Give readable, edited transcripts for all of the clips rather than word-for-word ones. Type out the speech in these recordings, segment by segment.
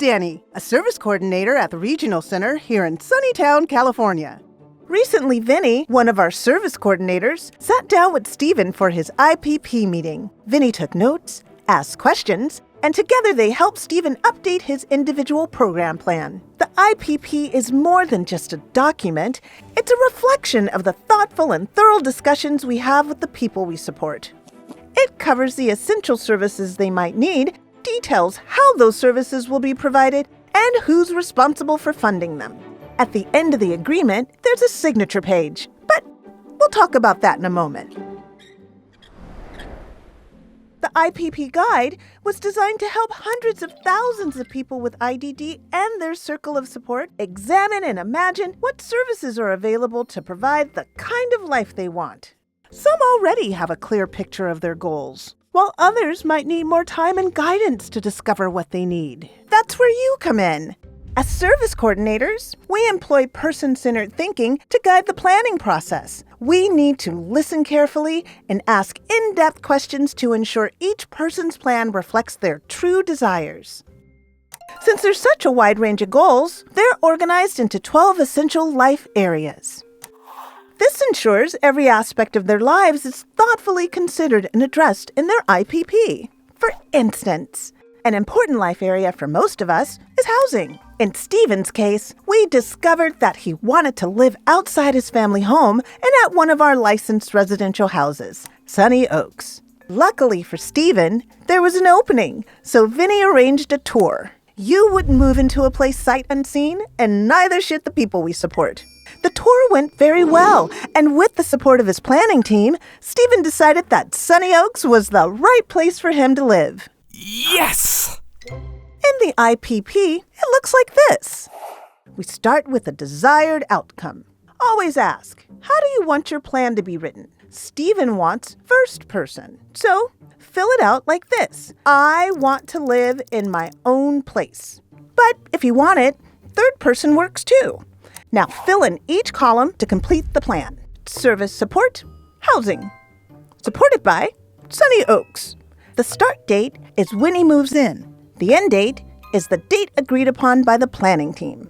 Dani, a service coordinator at the Regional Center here in Sunnytown, California. Recently, Vinny, one of our service coordinators, sat down with Steven for his IPP meeting. Vinny took notes, asked questions, and together they helped Steven update his individual program plan. The IPP is more than just a document. It's a reflection of the thoughtful and thorough discussions we have with the people we support. It covers the essential services they might need, details how those services will be provided, and who's responsible for funding them. At the end of the agreement, there's a signature page, but we'll talk about that in a moment. The IPP guide was designed to help hundreds of thousands of people with IDD and their circle of support examine and imagine what services are available to provide the kind of life they want. Some already have a clear picture of their goals, while others might need more time and guidance to discover what they need. That's where you come in. As service coordinators, we employ person-centered thinking to guide the planning process. We need to listen carefully and ask in-depth questions to ensure each person's plan reflects their true desires. Since there's such a wide range of goals, they're organized into 12 essential life areas. This ensures every aspect of their lives is thoughtfully considered and addressed in their IPP. For instance, an important life area for most of us is housing. In Steven's case, we discovered that he wanted to live outside his family home and at one of our licensed residential houses, Sunny Oaks. Luckily for Steven, there was an opening, so Vinny arranged a tour. You wouldn't move into a place sight unseen, and neither should the people we support. The tour went very well, and with the support of his planning team, Steven decided that Sunny Oaks was the right place for him to live. Yes! In the IPP, it looks like this. We start with a desired outcome. Always ask, how do you want your plan to be written? Steven wants first person, so fill it out like this. I want to live in my own place. But if you want it, third person works too. Now fill in each column to complete the plan. Service support, housing. Supported by Sunny Oaks. The start date is when he moves in. The end date is the date agreed upon by the planning team.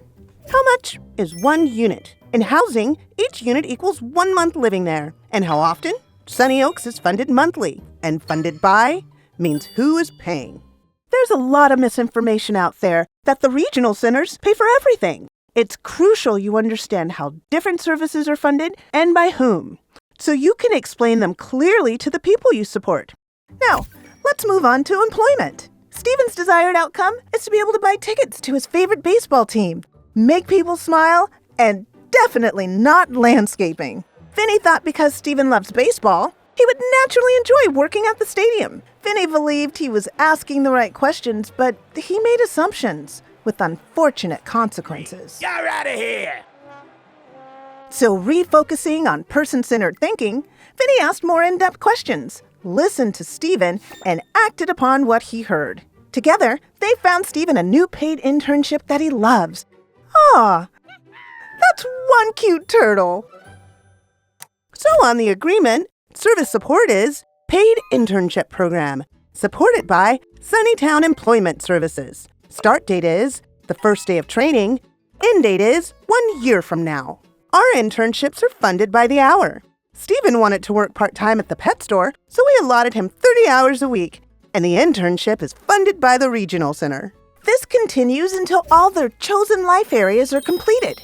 How much is one unit? In housing, each unit equals 1 month living there. And how often? Sunny Oaks is funded monthly. And funded by means who is paying. There's a lot of misinformation out there that the regional centers pay for everything. It's crucial you understand how different services are funded and by whom, so you can explain them clearly to the people you support. Now, let's move on to employment. Steven's desired outcome is to be able to buy tickets to his favorite baseball team, make people smile, and definitely not landscaping. Vinny thought because Steven loves baseball, he would naturally enjoy working at the stadium. Vinny believed he was asking the right questions, but he made assumptions with unfortunate consequences. You're out of here! So refocusing on person-centered thinking, Vinny asked more in-depth questions, listened to Steven, and acted upon what he heard. Together, they found Steven a new paid internship that he loves. Ah, that's one cute turtle. So on the agreement, service support is paid internship program, supported by Sunnytown Employment Services. Start date is the first day of training. End date is 1 year from now. Our internships are funded by the hour. Steven wanted to work part-time at the pet store, so we allotted him 30 hours a week, and the internship is funded by the Regional Center. This continues until all their chosen life areas are completed.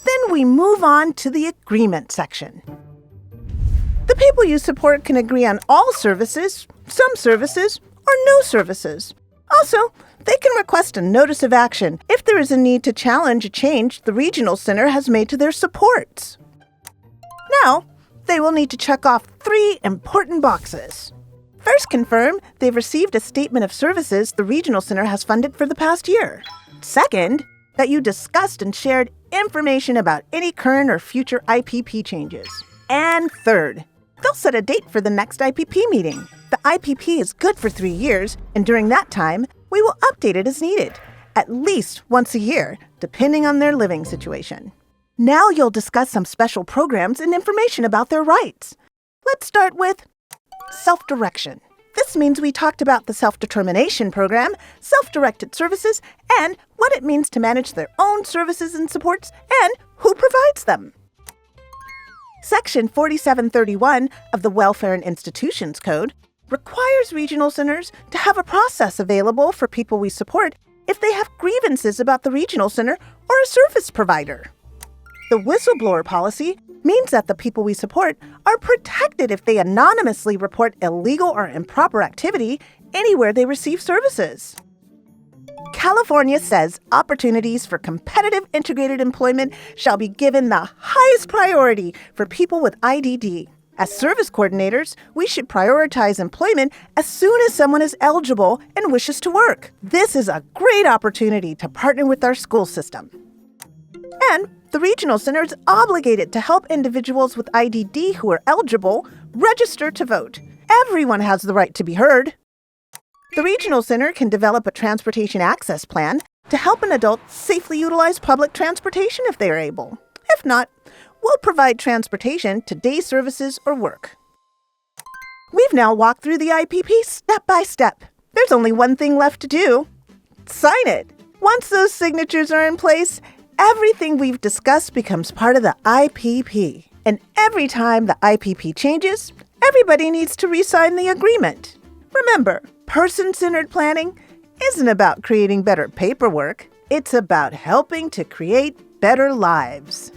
Then we move on to the agreement section. The people you support can agree on all services, some services, or no services. Also, they can request a notice of action if there is a need to challenge a change the Regional Center has made to their supports. Now, they will need to check off 3 important boxes. First, confirm they've received a statement of services the Regional Center has funded for the past year. Second, that you discussed and shared information about any current or future IPP changes. And third, they'll set a date for the next IPP meeting. The IPP is good for 3 years, and during that time, we will update it as needed, at least once a year, depending on their living situation. Now you'll discuss some special programs and information about their rights. Let's start with self-direction. This means we talked about the self-determination program, self-directed services, and what it means to manage their own services and supports, and who provides them. Section 4731 of the Welfare and Institutions Code requires regional centers to have a process available for people we support if they have grievances about the regional center or a service provider. The whistleblower policy means that the people we support are protected if they anonymously report illegal or improper activity anywhere they receive services. California says opportunities for competitive integrated employment shall be given the highest priority for people with IDD. As service coordinators, we should prioritize employment as soon as someone is eligible and wishes to work. This is a great opportunity to partner with our school system. And the regional center is obligated to help individuals with IDD who are eligible register to vote. Everyone has the right to be heard. The regional center can develop a transportation access plan to help an adult safely utilize public transportation if they are able. If not, we'll provide transportation to day services or work. We've now walked through the IPP step by step. There's only one thing left to do. Sign it. Once those signatures are in place, everything we've discussed becomes part of the IPP. And every time the IPP changes, everybody needs to re-sign the agreement. Remember, person-centered planning isn't about creating better paperwork. It's about helping to create better lives.